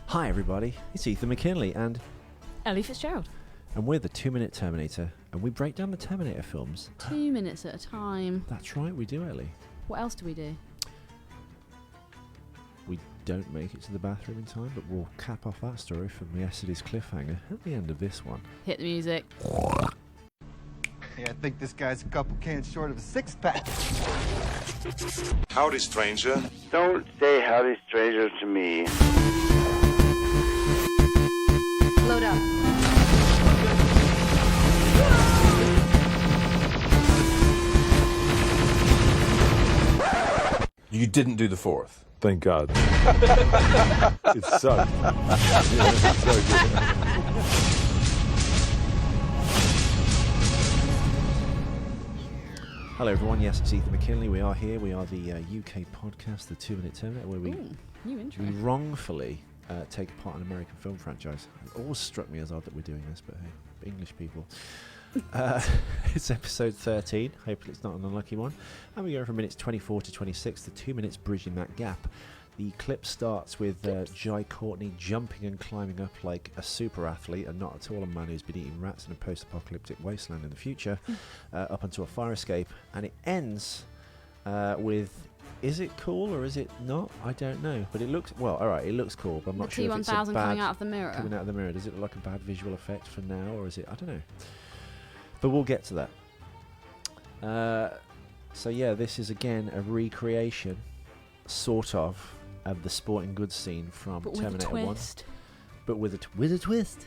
Hi everybody, it's Ethan McKinley and Ellie Fitzgerald. we're the 2-Minute Terminator, and we break down the Terminator films. 2 minutes at a time. That's right, we do, Ellie. What else do we do? We don't make it to the bathroom in time, but we'll cap off that story from yesterday's cliffhanger at the end of this one. Hit the music. Yeah, I think this guy's a couple cans short of a six-pack. Howdy, stranger. Don't say howdy, stranger, to me. Load up. You didn't do the fourth. Thank God. It sucked. Yeah, it's so good. Hello everyone, yes, it's Ethan McKinley. We are here. We are the UK podcast, the 2-Minute Terminator, where New intro. we wrongfully take apart an American film franchise. It always struck me as odd that we're doing this, but hey, English people. It's episode 13. Hopefully it's not an unlucky one. And we go from minutes 24 to 26, the 2 minutes bridging that gap. The clip starts with Jai Courtney jumping and climbing up like a super athlete and not at all a man who's been eating rats in a post-apocalyptic wasteland in the future, up onto a fire escape. And it ends with, is it cool or is it not? I don't know. But it looks, well, alright, it looks cool, but I'm not The sure if it's a T-1000 bad... coming out of the mirror. Coming out of the mirror. Does it look like a bad visual effect for now, or is it? I don't know. But we'll get to that. So yeah, this is again a recreation, sort of the sporting goods scene from But with Terminator a 1. twist. But with a twist.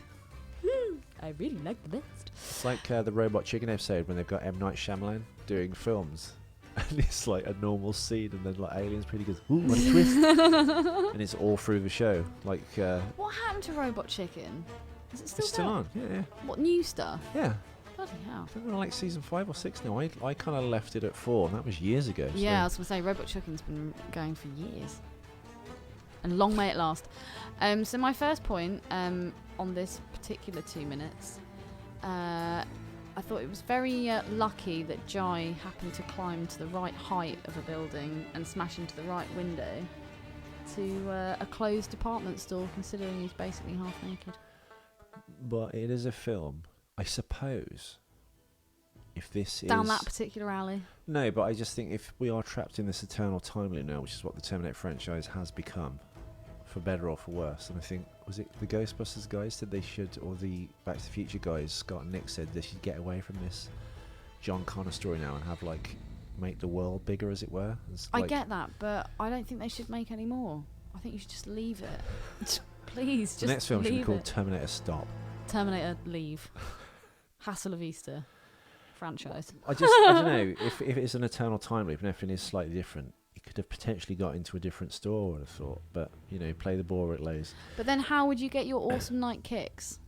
I really like the best. It's like the Robot Chicken episode when they've got M. Night Shyamalan doing films. And it's like a normal scene, and then like aliens pretty good. Ooh, what a twist! And it's all through the show. Like What happened to Robot Chicken? Is it still it's still there? on. Yeah, What new stuff? yeah. Bloody hell. I think we're like season 5 or 6 now. I kind of left it at 4, and that was years ago. So. Yeah, I was going to say, Robot Chicken's been going for years. And long may it last. So my first point on this particular 2 minutes, I thought it was very lucky that Jai happened to climb to the right height of a building and smash into the right window to a closed department store, considering he's basically half naked. But it is a film, I suppose. If this is Down that particular alley. No, but I just think if we are trapped in this eternal time loop now, which is what the Terminator franchise has become, for better or for worse, and I think, was it the Ghostbusters guys said they should, or the Back to the Future guys, Scott and Nick said they should get away from this John Connor story now and have like make the world bigger, as it were. I get that, but I don't think they should make any more. I think you should just leave it. Please, just the next film should be leave called it. Terminator Stop. Terminator leave. Hassle of Easter franchise. I don't know, if it's an eternal time loop and everything is slightly different, it could have potentially got into a different store, I would have thought. But, you know, play the ball where it lays. But then how would you get your awesome night kicks?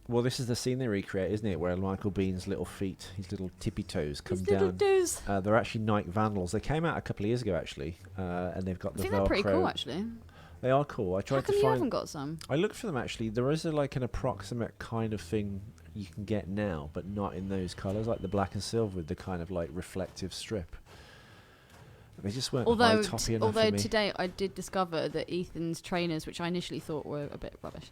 Well, this is the scene they recreate, isn't it? Where Michael Bean's little feet, his little tippy toes, come His down. little toes. They're actually Nike Vandals. They came out a couple of years ago, actually, and they've got I the think Velcro. they're pretty cool, actually. They are cool. I tried How come to you find. haven't got some? I looked for them actually. There is like an approximate kind of thing you can get now, but not in those colours, like the black and silver with the kind of like reflective strip. They just weren't high toppy enough for me. Today I did discover that Ethan's trainers, which I initially thought were a bit rubbish,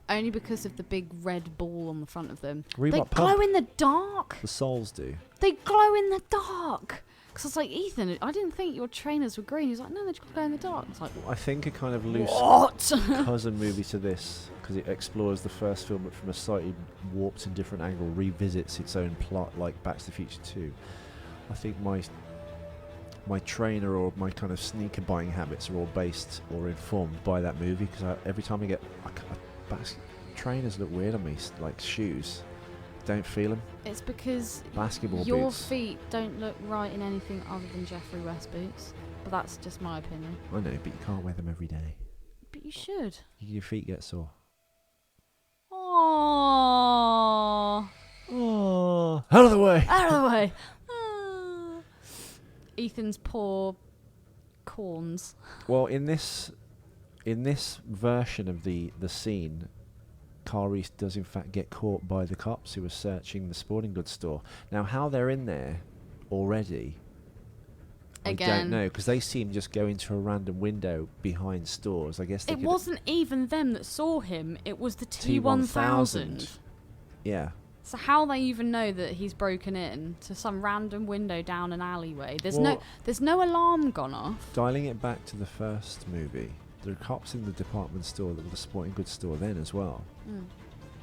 only because of the big red ball on the front of them. Reebok They Pump. glow in the dark. The soles do. They glow in the dark. Because I was like, Ethan, I didn't think your trainers were green. He's like, no, they just glow in the dark. I was like, I think a kind of loose what? cousin movie to this, because it explores the first film but from a slightly warped and different angle, revisits its own plot like Back to the Future 2. I think my trainer or my kind of sneaker buying habits are all based or informed by that movie, because every time I get trainers look weird on me, like shoes. Don't feel them. It's because Basketball your boots. feet don't look right in anything other than Jeffrey West boots. But that's just my opinion. I know, but you can't wear them every day. But you should. Your feet get sore. Oh, Oh, out of the way! out of the way. Ah. Ethan's poor corns. Well, in this version of the scene, Kyle Reese does in fact get caught by the cops who are searching the sporting goods store. Now, how they're in there already, I don't know, because they see him just go into a random window behind stores. I guess they It wasn't even them that saw him. It was the T1000. Yeah. So how they even know that he's broken in to some random window down an alleyway? There's no alarm gone off. Dialing it back to the first movie, there are cops in the department store that were the sporting goods store then as well.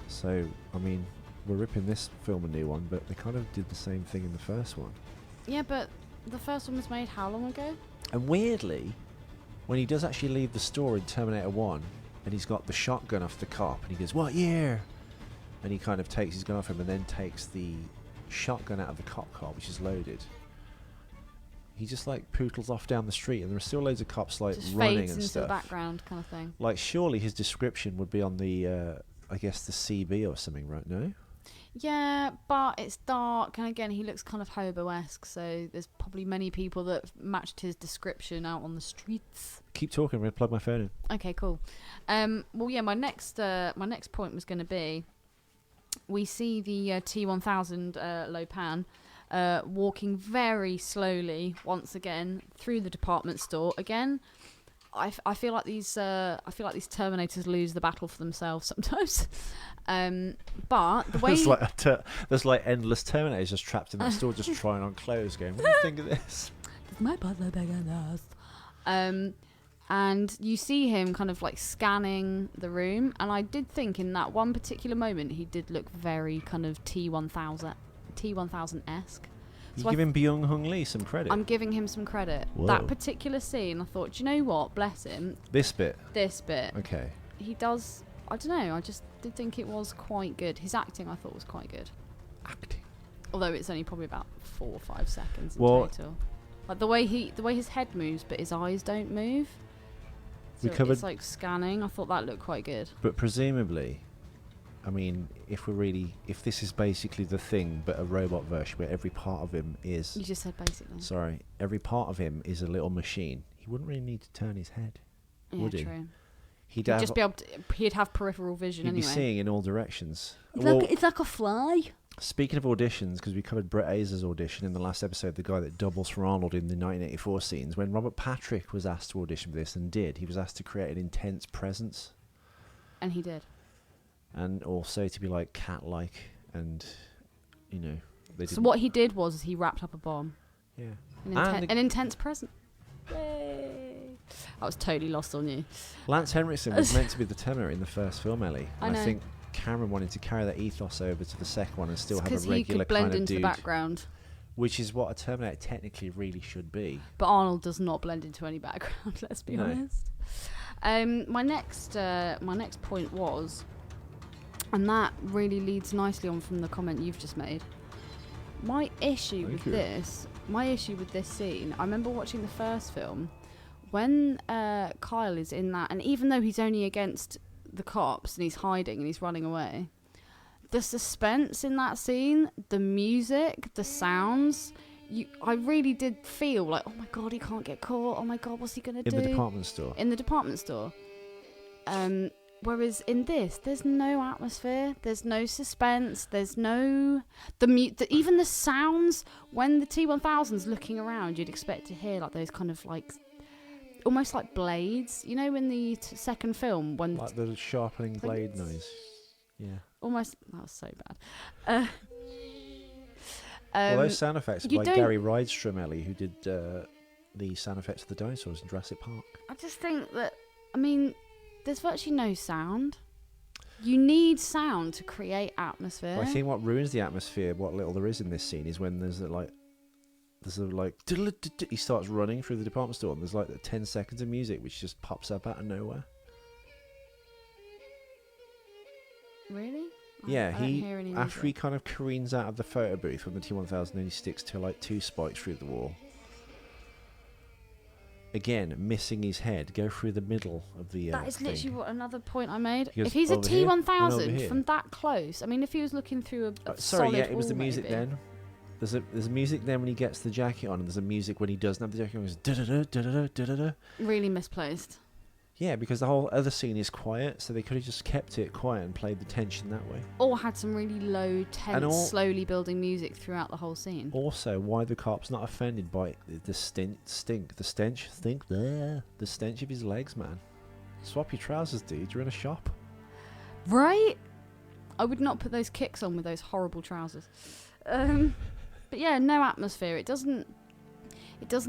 So, I mean, we're ripping this film a new one, but they kind of did the same thing in the first one. Yeah, but the first one was made how long ago? And weirdly, when he does actually leave the store in Terminator 1, and he's got the shotgun off the cop, and he goes, "What year?" And he kind of takes his gun off him and then takes the shotgun out of the cop car, which is loaded. He just like pootles off down the street, and there are still loads of cops like Just running fades and into stuff. the background kind of thing. Like, surely his description would be on the, I guess, the CB or something, right? No? Yeah, but it's dark, and again, he looks kind of hobo-esque, so there's probably many people that matched his description out on the streets. Keep talking, I'm going to plug my phone in. Okay, cool. Well, yeah, my next point was going to be, we see the T1000 Lopan walking very slowly once again through the department store. Again, I feel like these Terminators lose the battle for themselves sometimes. But the way there's like endless Terminators just trapped in that store, just trying on clothes, going, "What do you think of this?" My paws are bigger than us. And you see him kind of like scanning the room, and I did think in that one particular moment he did look very kind of T1000-esque. You So give him Byung-Hun Lee some credit. I'm giving him some credit. Whoa. That particular scene, I thought, do you know what? Bless him. This bit. Okay. He does. I don't know. I just did think it was quite good. His acting, I thought, was quite good. Acting. Although it's only probably about 4 or 5 seconds in Well, total. Like the way his head moves, but his eyes don't move. So it's like scanning. I thought that looked quite good. But presumably, I mean, if this is basically the Thing, but a robot version where every part of him is... You just said basically. Sorry. Every part of him is a little machine. He wouldn't really need to turn his head, would he? True. He'd just be able to... He'd have peripheral vision anyway. He'd be seeing in all directions. It's like a fly. Speaking of auditions, because we covered Brett Aser's audition in the last episode, the guy that doubles for Arnold in the 1984 scenes, when Robert Patrick was asked to audition for this and did, he was asked to create an intense presence. And he did. And also to be like cat-like, and, you know... So what he did was he wrapped up a bomb. Yeah. An intense present. Yay. I was totally lost on you. Lance Henriksen was meant to be the Terminator in the first film, Ellie. I know. I think Cameron wanted to carry that ethos over to the second one and still have a regular he could blend kind of into dude, the background. which is what a Terminator technically really should be. But Arnold does not blend into any background. Let's be honest. My next point was, and that really leads nicely on from the comment you've just made. My issue with this scene, I remember watching the first film when Kyle is in that, and even though he's only against the cops and he's hiding and he's running away, the suspense in that scene, the music, the sounds, I really did feel like, oh my god, he can't get caught, oh my god, what's he gonna do? In the department store. Whereas in this, there's no atmosphere, there's no suspense, there's no... even the sounds, when the T-1000's looking around, you'd expect to hear like those kind of like... almost like blades, you know, in the second film when... Like the sharpening blade noise. Yeah. Almost... That was so bad. Well, those sound effects are by Gary Rydstrom, Ellie, who did the sound effects of the dinosaurs in Jurassic Park. I just think that... I mean... There's virtually no sound. You need sound to create atmosphere. Well, I think what ruins the atmosphere, what little there is in this scene, is when there's he starts running through the department store and there's like 10 seconds of music which just pops up out of nowhere. Really? Yeah, I don't hear any after music. he kind of careens out of the photo booth when the T-1000 only sticks to like 2 spikes through the wall. Again, missing his head, go through the middle of the That is thing. literally what another point I made. Because if he's a over here and over T-1000 here. from that close, I mean, if he was looking through a sorry, solid yeah, it was wall, the music maybe. then. There's a music then when he gets the jacket on, and there's a music when he doesn't have the jacket on. It's da-da-da, da-da-da, da-da-da. Really misplaced. Yeah, because the whole other scene is quiet, so they could have just kept it quiet and played the tension that way. Or had some really low, tense, slowly building music throughout the whole scene. Also, why the cop's not offended by the stench of his legs, man. Swap your trousers, dude. You're in a shop. Right? I would not put those kicks on with those horrible trousers. But yeah, no atmosphere. It doesn't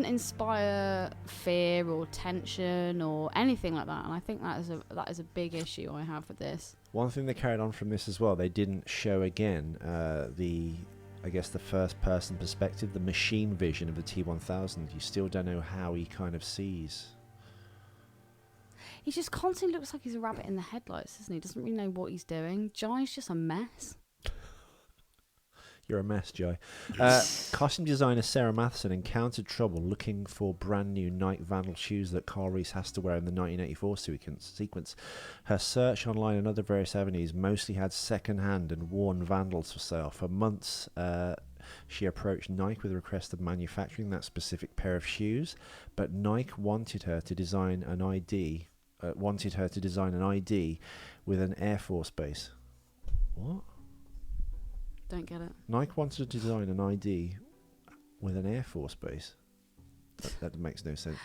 inspire fear or tension or anything like that. And I think that is a big issue I have with this. One thing they carried on from this as well, they didn't show again the first person perspective, the machine vision of the T-1000. You still don't know how he kind of sees. He just constantly looks like he's a rabbit in the headlights, doesn't he? Doesn't really know what he's doing. Jai's just a mess. You're a mess, Jai. Costume designer Sarah Matheson encountered trouble looking for brand new Nike Vandal shoes that Kyle Reese has to wear in the 1984 sequence. Her search online and other various avenues mostly had second-hand and worn Vandals for sale. For months, she approached Nike with a request of manufacturing that specific pair of shoes, but Nike wanted her to design an ID with an Air Force base. What? Don't get it. Nike wanted to design an ID with an Air Force base. That makes no sense.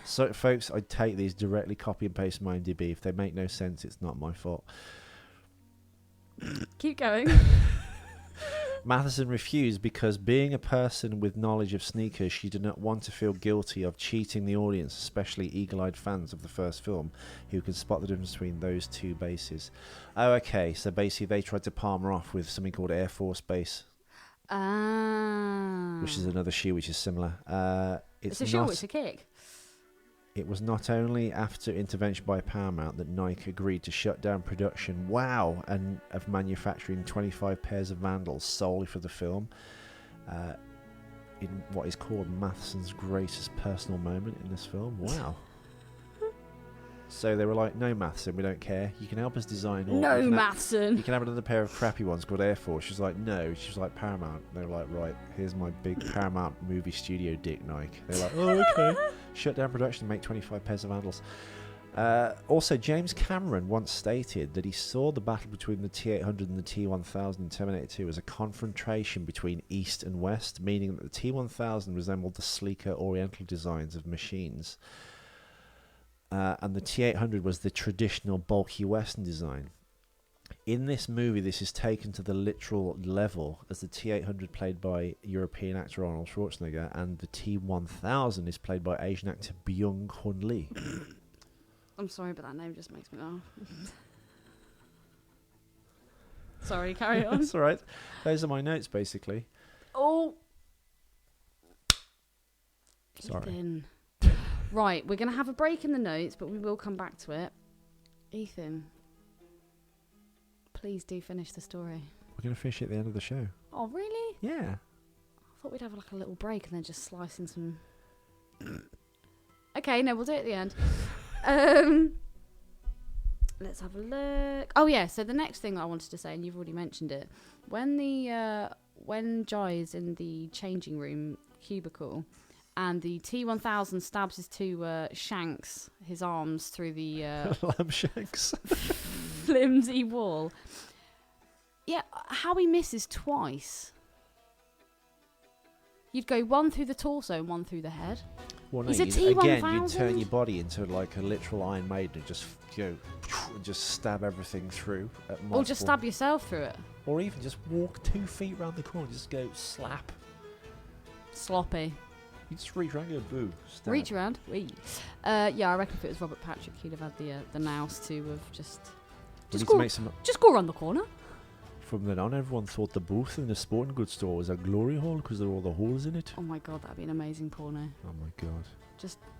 So, folks, I take these directly, copy and paste my IMDb. If they make no sense, it's not my fault. Keep going. Matheson refused because, being a person with knowledge of sneakers, she did not want to feel guilty of cheating the audience, especially eagle-eyed fans of the first film, who can spot the difference between those two bases. Oh, okay, so basically they tried to palm her off with something called Air Force Base, which is another shoe which is similar. It's a shoe, it's a kick. It was not only after intervention by Paramount that Nike agreed to shut down production, and of manufacturing 25 pairs of Vandals solely for the film, in what is called Matheson's greatest personal moment in this film. Wow. So they were like, no, Matheson, we don't care. You can help us design. No, Matheson. You can have another pair of crappy ones called Air Force. She's like, no. She was like, Paramount. They were like, right, here's my big Paramount movie studio dick, Nike. They're like, oh, okay. Shut down production and make 25 pairs of Vandals. Also, James Cameron once stated that he saw the battle between the T-800 and the T-1000 in Terminator 2 as a confrontation between East and West, meaning that the T-1000 resembled the sleeker Oriental designs of machines. And the T-800 was the traditional bulky Western design. In this movie, this is taken to the literal level, as the T-800 played by European actor Arnold Schwarzenegger, and the T-1000 is played by Asian actor Byung-Hun Lee. I'm sorry, but that name just makes me laugh. Sorry, carry on. That's all right. Those are my notes, basically. Oh. Sorry. Ethan. Right, we're going to have a break in the notes, but we will come back to it. Ethan, please do finish the story. We're going to finish at the end of the show. Oh, really? Yeah. I thought we'd have like a little break and then just slice in some... Okay, no, we'll do it at the end. Let's have a look. Oh, yeah, so the next thing I wanted to say, and you've already mentioned it, when Jai is in the changing room cubicle... and the T-1000 stabs his two shanks, his arms, through the lamb shanks, flimsy wall. Yeah, how he misses twice. You'd go one through the torso and one through the head. Well, no, He's a T-1000. Again, you'd turn your body into like a literal Iron Maiden and just just stab everything through. Or just stab yourself through it. Or even just walk 2 feet around the corner, just go slap. Sloppy. You just reach around and go boo. Stab. Reach around. Wee. Yeah, I reckon if it was Robert Patrick, he'd have had the nous to have just go around the corner. From then on, everyone thought the booth in the sporting goods store was a glory hole because there were all the holes in it. Oh my god, that'd be an amazing porno. Oh my god.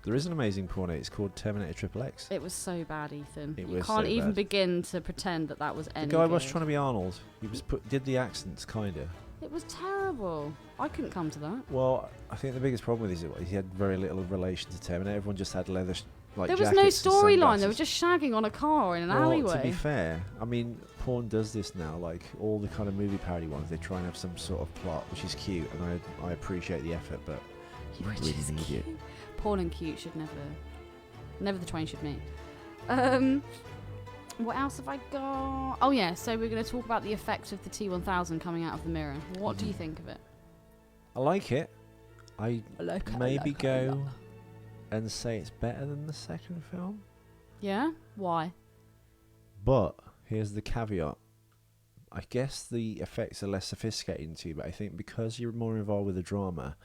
There is an amazing porno. It's called Terminator XXX. It was so bad, Ethan. You can't even begin to pretend that was any. The guy good. was trying to be Arnold. He was did the accents kinda. It was terrible. I couldn't come to that. Well, I think the biggest problem with it is he had very little relation to Terminator. Everyone just had leather there was no storyline. They were just shagging on a car in an alleyway. To be fair, I mean, porn does this now. Like all the kind of movie parody ones, they try and have some sort of plot, which is cute, and I appreciate the effort, but you don't really need it. Porn and cute should never the twain should meet. What else have I got? Oh yeah, so we're going to talk about the effect of the T1000 coming out of the mirror. What do you think of it? I like it. I Like maybe go and say it's better than the second film. Yeah? Why? But here's the caveat. I guess the effects are less sophisticated into you, but I think because you're more involved with the drama,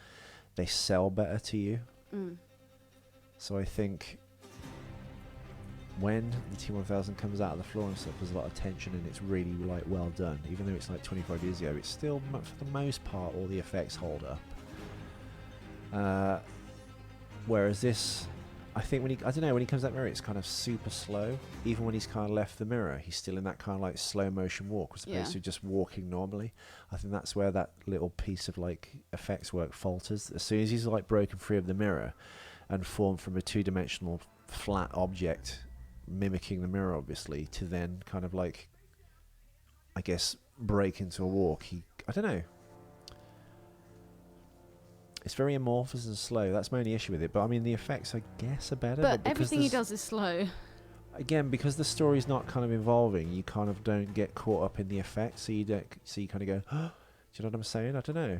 they sell better to you. So I think when the T1000 comes out of the floor and stuff, there's a lot of tension and it's really like well done. Even though it's like 25 years ago, it's still, for the most part, all the effects hold up. Whereas this, I think when he comes out mirror, it's kind of super slow. Even when he's kind of left the mirror, he's still in that kind of like slow motion walk as opposed to just walking normally. I think that's where that little piece of like effects work falters. As soon as he's like broken free of the mirror and formed from a two-dimensional flat object, mimicking the mirror obviously, to then kind of like, I guess, break into a walk, I don't know. It's very amorphous and slow. That's my only issue with it. But I mean, the effects, I guess, are better. But everything he does is slow. Again, because the story's not kind of involving, you kind of don't get caught up in the effects. So you kind of go, oh, do you know what I'm saying? I don't know.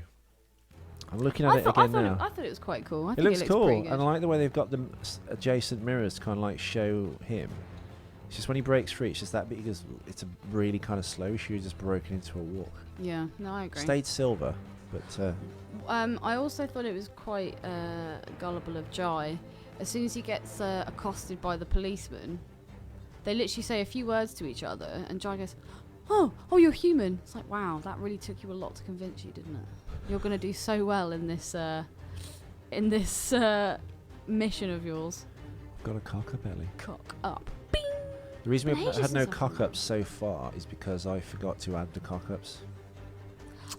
I'm looking at it again now. I thought it was quite cool. It looks cool, pretty good. and I like the way they've got the adjacent mirrors to kind of like show him. It's just when he breaks free, it's just that bit because it's a really kind of slow. He should have just broken into a walk. Yeah, no, I agree. Stayed silver, but. I also thought it was quite gullible of Jai. As soon as he gets accosted by the policeman, they literally say a few words to each other, and Jai goes, "Oh, you're human." It's like, wow, that really took you a lot to convince you, didn't it? You're going to do so well in this mission of yours. Got a cock up, Ellie. Cock up. The reason we've Ages had no since I've cock ups so far is because I forgot to add the cock ups.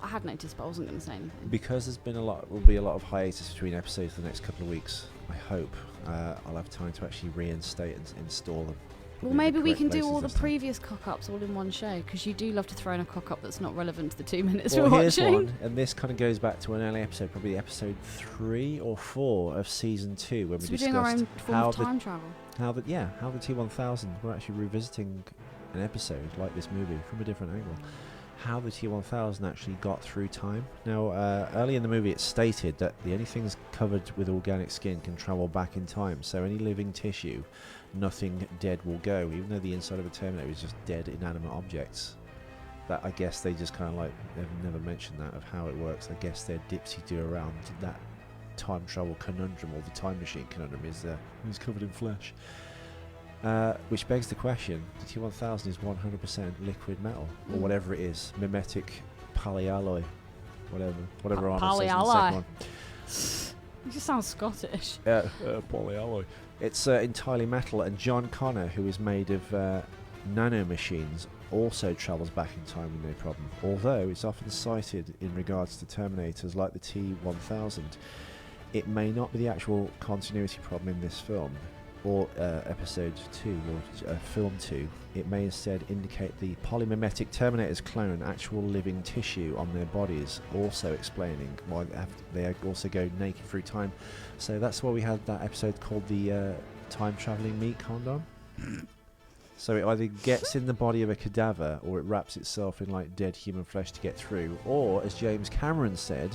I had noticed, but I wasn't going to say anything. Because there's been will be a lot of hiatus between episodes for the next couple of weeks. I hope I'll have time to actually reinstate and install them. Well, maybe we can do all the previous cock-ups all in one show, because you do love to throw in a cock-up that's not relevant to the 2 minutes we're here's watching. One, and this kind of goes back to an early episode, probably episode 3 or 4 of season 2, when we we're doing our own discussed form of time travel. how the T1000. We're actually revisiting an episode like this movie from a different angle. How the T1000 actually got through time. Now, early in the movie, it's stated that the only things covered with organic skin can travel back in time. So any living tissue, nothing dead will go. Even though the inside of a Terminator is just dead, inanimate objects. That I guess they just kind of like, they've never mentioned that of how it works. I guess their dipsy-do around that time travel conundrum, or the time machine conundrum, is covered in flesh. Which begs the question, the T1000 is 100% liquid metal, or whatever it is, mimetic polyalloy, whatever Arnold says in the second one. You just sound Scottish. Polyalloy. It's entirely metal, and John Connor, who is made of nanomachines, also travels back in time with no problem. Although it's often cited in regards to Terminators like the T1000, it may not be the actual continuity problem in this film, or episode 2, or film 2. It may instead indicate the polymimetic Terminator's clone actual living tissue on their bodies, also explaining why they also go naked through time. So that's why we had that episode called the time travelling meat condom. So it either gets in the body of a cadaver, or it wraps itself in like dead human flesh to get through, or as James Cameron said,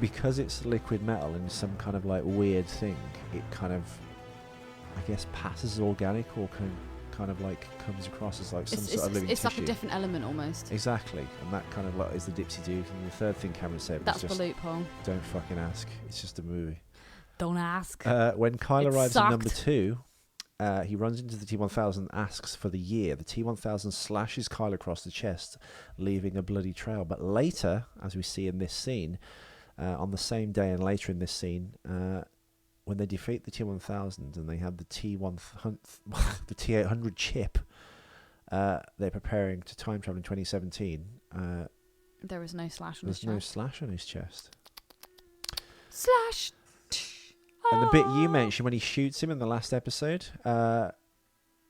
because it's liquid metal and some kind of like weird thing, it kind of, I guess, passes as organic, or kind of like comes across as like some sort of living it's tissue. like a different element almost. Exactly, and that kind of like is the dipsy-do. And the third thing Cameron said was That's just, the loophole. don't fucking ask. It's just a movie. Don't ask. When Kyle It arrives in number sucked. 2, he runs into the T1000 and asks for the year. The T1000 slashes Kyle across the chest, leaving a bloody trail. But later, as we see in this scene, on the same day and later in this scene, when they defeat the T1000 and they have the the T800 chip, they're preparing to time travel in 2017. There is no slash on his There's no chest. slash on his chest. Slash. And the bit you mentioned when he shoots him in the last episode,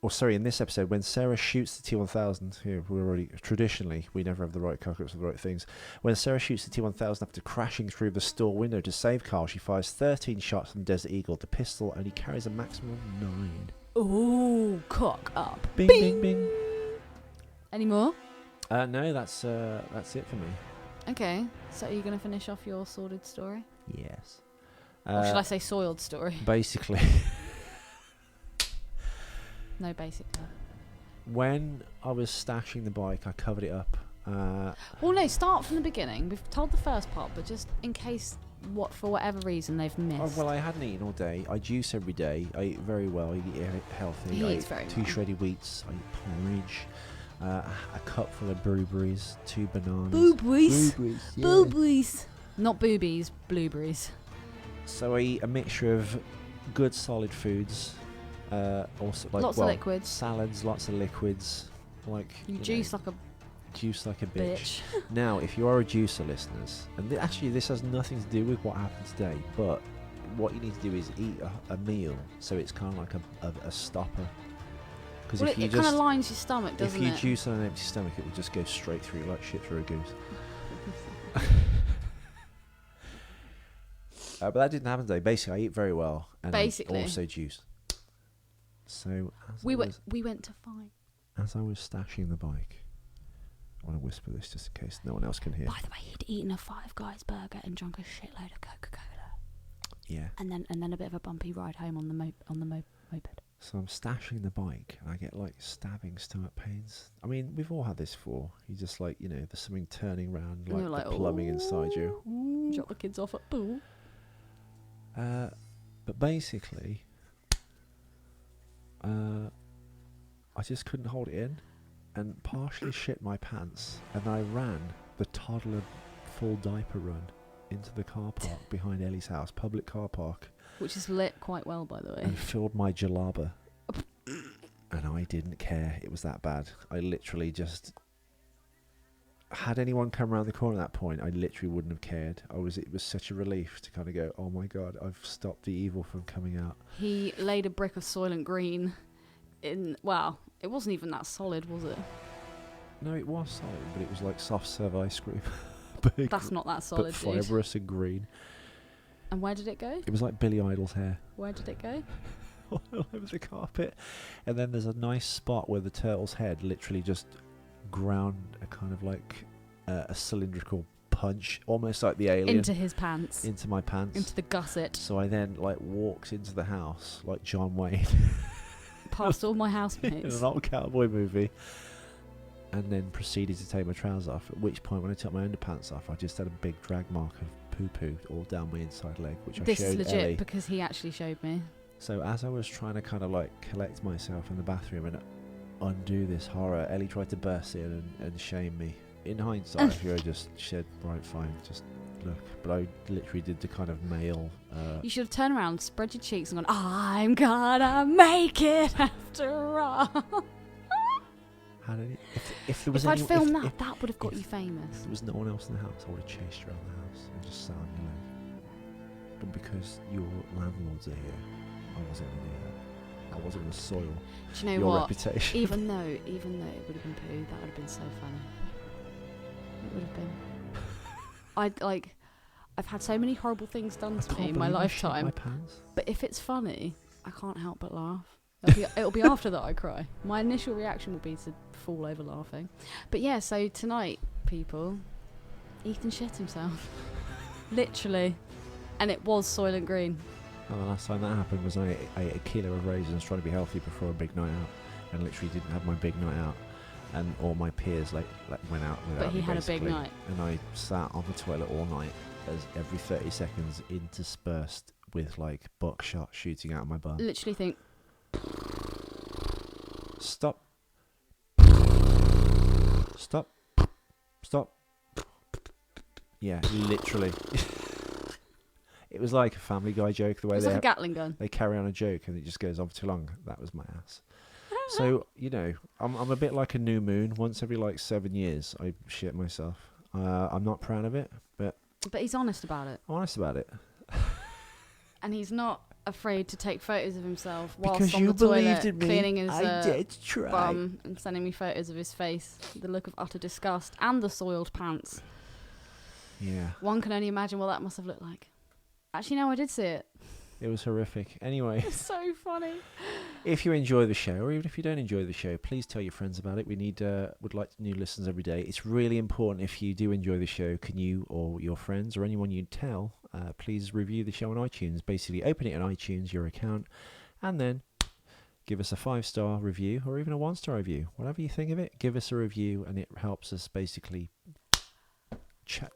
in this episode, when Sarah shoots the T1000, here we're already traditionally we never have the right car clips for the right things. When Sarah shoots the T1000 after crashing through the store window to save Kyle, she fires 13 shots from Desert Eagle. The pistol only carries a maximum of 9. Ooh, cock up. Bing, bing, bing. Any more? No, that's it for me. Okay, so are you going to finish off your sordid story? Yes. Or should I say soiled story? Basically, No, basically. when I was stashing the bike, I covered it up. Well, no, start from the beginning. We've told the first part, but just in case, for whatever reason, they've missed. Oh, well, I hadn't eaten all day. I juice every day. I eat very well. I eat healthy. He I eats eat very 2 well. shredded wheats. I eat porridge. A cup full of blueberries. 2 bananas. Blueberries. Blueberries, yeah. Blueberries. Not boobies, blueberries. So I eat a mixture of good solid foods. Also, like Lots of liquids. Salads, lots of liquids. Like You know, juice like a juice like a bitch. bitch. Now, if you are a juicer, listeners, and actually this has nothing to do with what happened today, but what you need to do is eat a meal, so it's kind of like a stopper. Because Well, if it you kind just of lines your stomach, doesn't if you it? juice on an empty stomach, it will just go straight through like shit through a goose. But that didn't happen today. Basically, I eat very well, and Basically. I also juice. So as we I went to fight. as I was stashing the bike, I want to whisper this just in case no one else can hear. By the way, he'd eaten a Five Guys burger and drunk a shitload of Coca-Cola, Yeah. and then a bit of a bumpy ride home on the moped. So I'm stashing the bike, and I get like stabbing stomach pains. I mean, we've all had this before. You just like, there's something turning round, And like you're like, the plumbing inside you. Drop the kids off at pool. But basically, I just couldn't hold it in, and partially shit my pants, and I ran the toddler full diaper run into the car park behind Ellie's house, public car park, Which is lit quite well, by the way. and filled my jalaba. And I didn't care. It was that bad. I literally just... Had anyone come around the corner at that point, I literally wouldn't have cared. It was such a relief to kind of go, oh my god, I've stopped the evil from coming out. He laid a brick of Soylent Green in... Well, it wasn't even that solid, was it? No, it was solid, but it was like soft serve ice cream. That's not that solid, but dude. fibrous and green. And where did it go? It was like Billy Idol's hair. Where did it go? All over the carpet. And then there's a nice spot where the turtle's head literally just ground a kind of like a cylindrical punch, almost like the alien, Into his pants. into my pants. Into the gusset. So I then like walked into the house like John Wayne Past all my in housemates. an old cowboy movie, and then proceeded to take my trousers off. At which point, when I took my underpants off, I just had a big drag mark of poo-poo all down my inside leg, which This I is showed legit Ellie. because he actually showed me. So as I was trying to kind of like collect myself in the bathroom and undo this horror, Ellie tried to burst in and shame me. In hindsight, if I just said, right, fine, just look. But I literally did the kind of male... You should have turned around, spread your cheeks and gone, I'm gonna make it after all. had any, if there was If I'd any, filmed if, that, if, that would have got if- you famous. if there was no one else in the house, I would have chased you around the house and just sat on your leg. But because your landlords are here, I wasn't going to do that. I wasn't going to soil Do you know your what? reputation. Even though it would have been poo, that would have been so funny. It would have been. I've had so many horrible things done I to me can't in my believe I shit lifetime, my pants. but if it's funny, I can't help but laugh. It'll be after that I cry. My initial reaction will be to fall over laughing. But yeah, so tonight, people, Ethan shit himself. Literally. And it was Soylent Green. And the last time that happened was I ate a kilo of raisins trying to be healthy before a big night out, and literally didn't have my big night out, and all my peers like went out without But he me, had a big basically. night. And I sat on the toilet all night, as every 30 seconds interspersed with like buckshot shooting out of my bum. Literally think, Stop. Stop. Stop. Yeah, literally. It was like a Family Guy joke, the it way was they like a Gatling gun. they carry on a joke and it just goes on for too long. That was my ass. So, I'm a bit like a new moon. Once every like 7 years, I shit myself. I'm not proud of it, but But he's honest about it. I'm honest about it. And he's not afraid to take photos of himself whilst Because on you the toilet believed in me, cleaning his I did try. bum and sending me photos of his face, the look of utter disgust and the soiled pants. Yeah, One can only imagine what that must have looked like. Actually, no, I did see it. it was horrific. Anyway, It's so funny. if you enjoy the show, or even if you don't enjoy the show, please tell your friends about it. We would like new listeners every day. It's really important. If you do enjoy the show, can you or your friends or anyone you tell, please review the show on iTunes. Basically, open it on iTunes, your account, and then give us a 5-star review or even a 1-star review. Whatever you think of it, give us a review, and it helps us basically.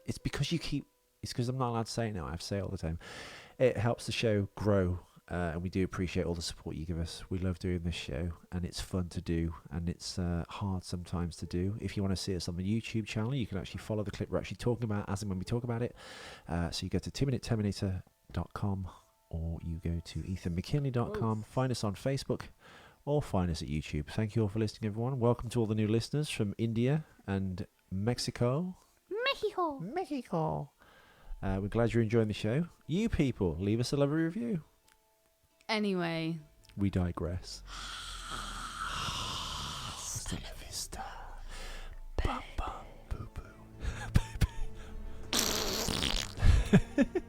It's because it's because I'm not allowed to say it now. I have to say it all the time. It helps the show grow, and we do appreciate all the support you give us. We love doing this show, and it's fun to do, and it's hard sometimes to do. If you want to see us on the YouTube channel, you can actually follow the clip we're actually talking about as and when we talk about it. So you go to 2minuteterminator.com, or you go to ethanmckinley.com, find us on Facebook, or find us at YouTube. Thank you all for listening, everyone. Welcome to all the new listeners from India and Mexico. Mexico. We're glad you're enjoying the show. You people, leave us a lovely review. Anyway. We digress. Hasta la vista. Bum, bum, boo, boo. Baby.